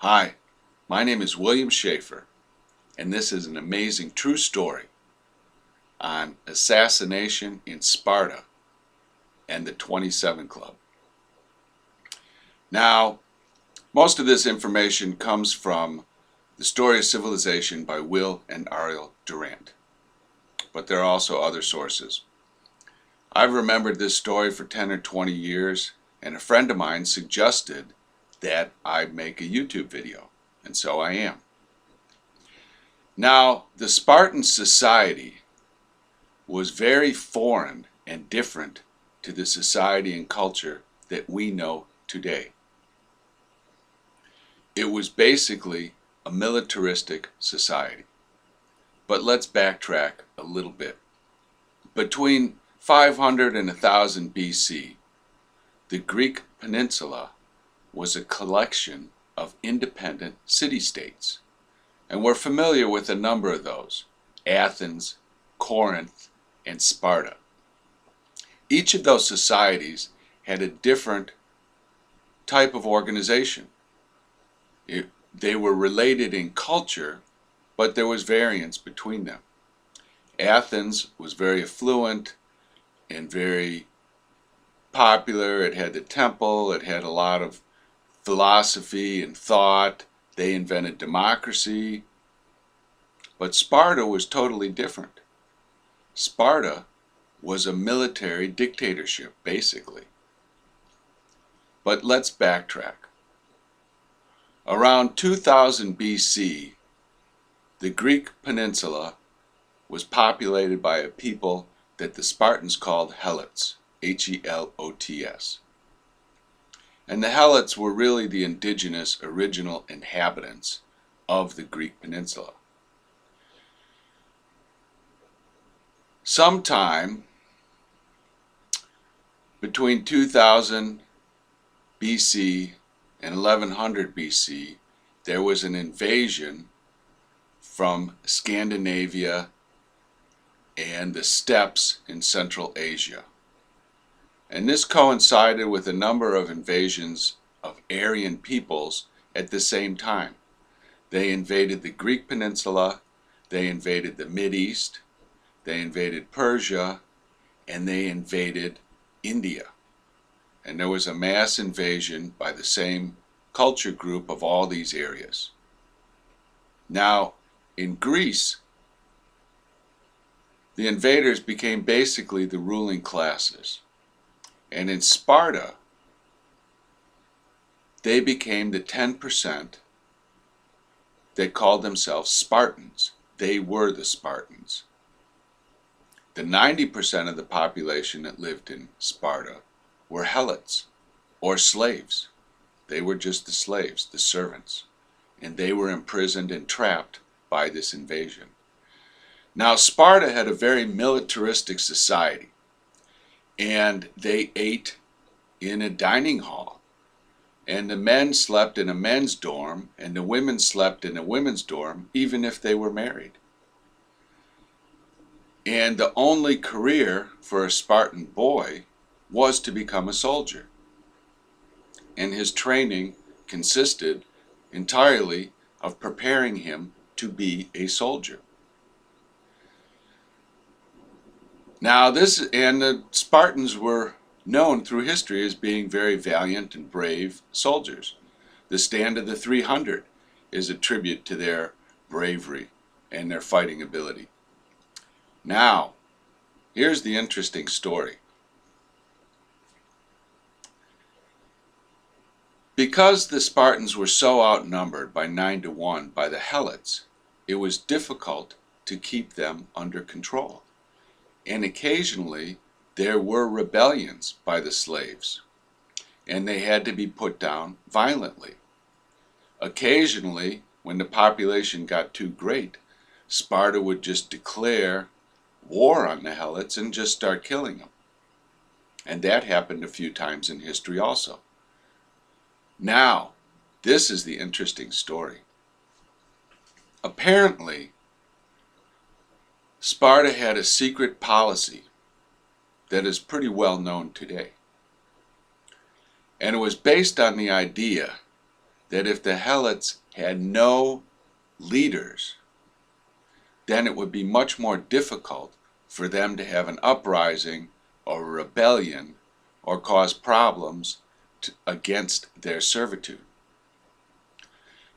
Hi, my name is Wiliam Schaeffer, and this is an amazing true story on assassination in Sparta and the 27 Club. Now, most of this information comes from The Story of Civilization by Will and Ariel Durant, but there are also other sources. I've remembered this story for 10 or 20 years, and a friend of mine suggested that I make a YouTube video, and so I am. Now, the Spartan society was very foreign and different to the society and culture that we know today. It was basically a militaristic society. But let's backtrack a little bit. Between 500 and 1000 BC, the Greek peninsula was a collection of independent city-states. And we're familiar with a number of those: Athens, Corinth, and Sparta. Each of those societies had a different type of organization. They were related in culture, but there was variance between them. Athens was very affluent and very popular. It had the temple, it had a lot of philosophy and thought. They invented democracy. But Sparta was totally different. Sparta was a military dictatorship, basically. But let's backtrack. Around 2000 BC, the Greek peninsula was populated by a people that the Spartans called Helots, H-E-L-O-T-S. And the Helots were really the indigenous original inhabitants of the Greek peninsula. Sometime between 2000 BC and 1100 BC, there was an invasion from Scandinavia and the steppes in Central Asia. And this coincided with a number of invasions of Aryan peoples at the same time. They invaded the Greek peninsula, they invaded the Mideast, they invaded Persia, and they invaded India. And there was a mass invasion by the same culture group of all these areas. Now, in Greece, the invaders became basically the ruling classes. And in Sparta, they became the 10% that called themselves Spartans. They were the Spartans. The 90% of the population that lived in Sparta were Helots, or slaves. They were just the slaves, the servants. And they were imprisoned and trapped by this invasion. Now, Sparta had a very militaristic society. And they ate in a dining hall. And the men slept in a men's dorm, and the women slept in a women's dorm, even if they were married. And the only career for a Spartan boy was to become a soldier. And his training consisted entirely of preparing him to be a soldier. Now the Spartans were known through history as being very valiant and brave soldiers. The Stand of the 300 is a tribute to their bravery and their fighting ability. Now, here's the interesting story. Because the Spartans were so outnumbered by 9-1 by the Helots, it was difficult to keep them under control. And occasionally there were rebellions by the slaves, and they had to be put down violently. Occasionally, when the population got too great, Sparta would just declare war on the Helots and just start killing them. And that happened a few times in history also. Now, this is the interesting story. Apparently, Sparta had a secret policy that is pretty well known today. And it was based on the idea that if the Helots had no leaders, then it would be much more difficult for them to have an uprising or a rebellion or cause problems against their servitude.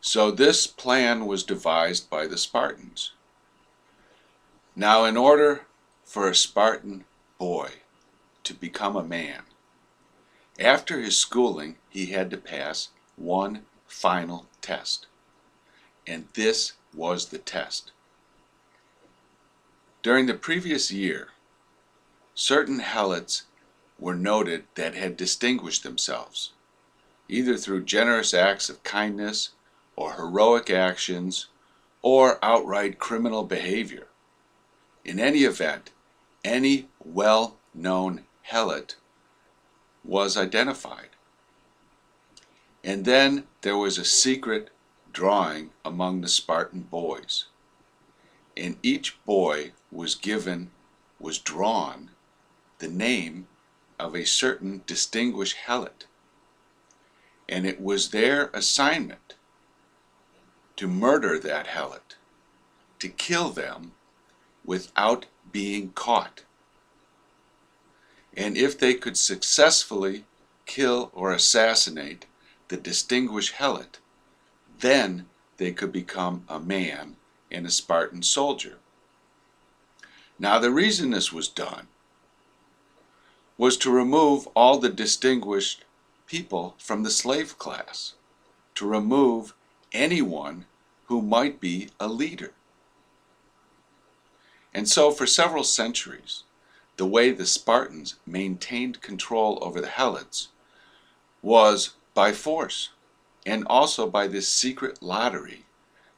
So this plan was devised by the Spartans. Now, in order for a Spartan boy to become a man, after his schooling, he had to pass one final test. And this was the test. During the previous year, certain Helots were noted that had distinguished themselves, either through generous acts of kindness or heroic actions or outright criminal behavior. In any event, any well-known Helot was identified. And then there was a secret drawing among the Spartan boys. And each boy was drawn the name of a certain distinguished Helot. And it was their assignment to murder that Helot, to kill them without being caught. And if they could successfully kill or assassinate the distinguished Helot, then they could become a man and a Spartan soldier. Now, the reason this was done was to remove all the distinguished people from the slave class, to remove anyone who might be a leader. And so for several centuries, the way the Spartans maintained control over the Helots was by force, and also by this secret lottery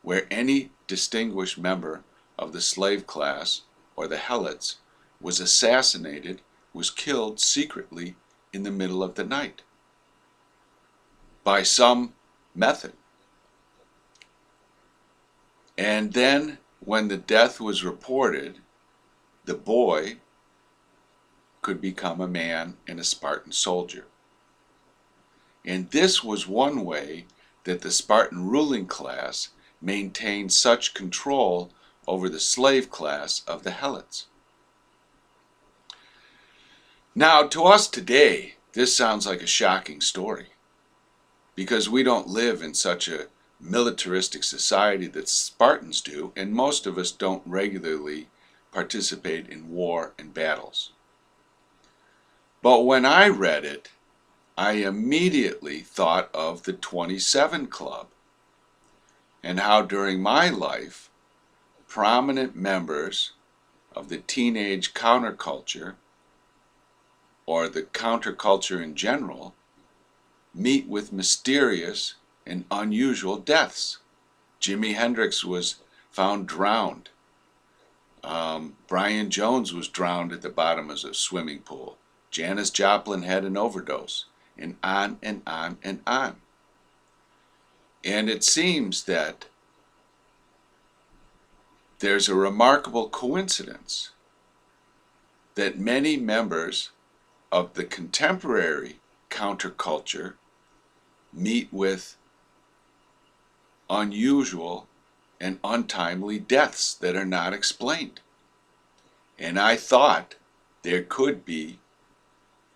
where any distinguished member of the slave class or the Helots was assassinated, was killed secretly in the middle of the night by some method. And then when the death was reported, the boy could become a man and a Spartan soldier. And this was one way that the Spartan ruling class maintained such control over the slave class of the Helots. Now, to us today, this sounds like a shocking story, because we don't live in such a militaristic society that Spartans do, and most of us don't regularly participate in war and battles. But when I read it, I immediately thought of the 27 Club and how during my life, prominent members of the teenage counterculture, or the counterculture in general, meet with mysterious and unusual deaths. Jimi Hendrix was found drowned. Brian Jones was drowned at the bottom of a swimming pool. Janis Joplin had an overdose, and on and on and on. And it seems that there's a remarkable coincidence that many members of the contemporary counterculture meet with unusual and untimely deaths that are not explained. And I thought there could be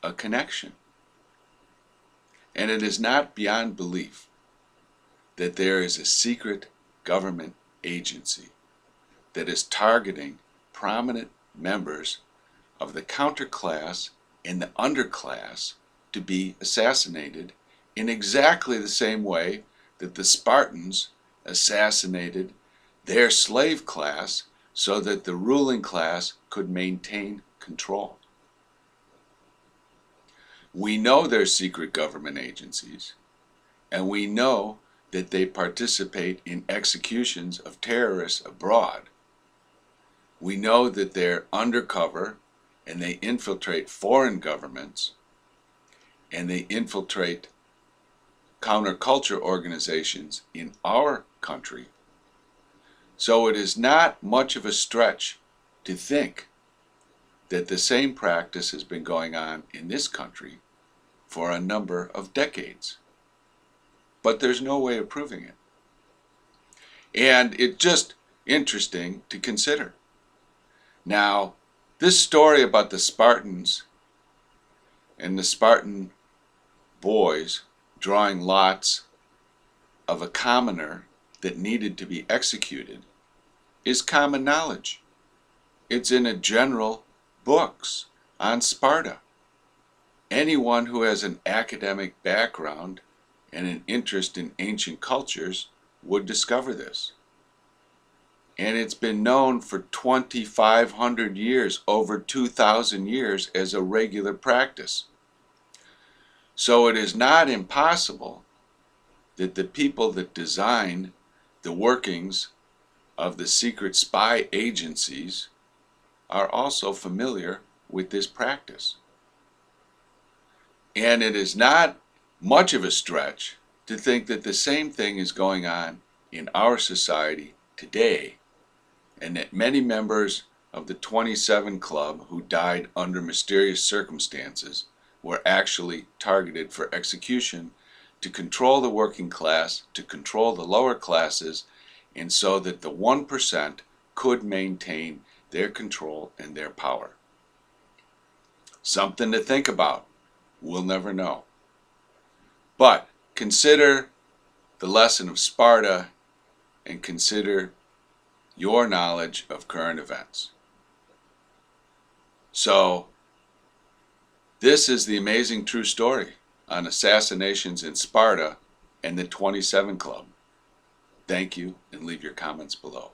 a connection. And it is not beyond belief that there is a secret government agency that is targeting prominent members of the counterclass and the underclass to be assassinated in exactly the same way that the Spartans assassinated their slave class so that the ruling class could maintain control. We know they're secret government agencies, and we know that they participate in executions of terrorists abroad. We know that they're undercover and they infiltrate foreign governments and they infiltrate counterculture organizations in our country. So it is not much of a stretch to think that the same practice has been going on in this country for a number of decades. but there's no way of proving it. And it's just interesting to consider. Now, this story about the Spartans and the Spartan boys drawing lots of a commoner that needed to be executed is common knowledge. It's in a general books on Sparta. Anyone who has an academic background and an interest in ancient cultures would discover this. And it's been known for 2,500 years, over 2,000 years, as a regular practice. So it is not impossible that the people that design the workings of the secret spy agencies are also familiar with this practice. And it is not much of a stretch to think that the same thing is going on in our society today, and that many members of the 27 Club who died under mysterious circumstances were actually targeted for execution to control the working class, to control the lower classes, and so that the 1% could maintain their control and their power. Something to think about. We'll never know. But consider the lesson of Sparta and consider your knowledge of current events. So, this is the amazing true story on assassinations in Sparta and the 27 Club. Thank you, and leave your comments below.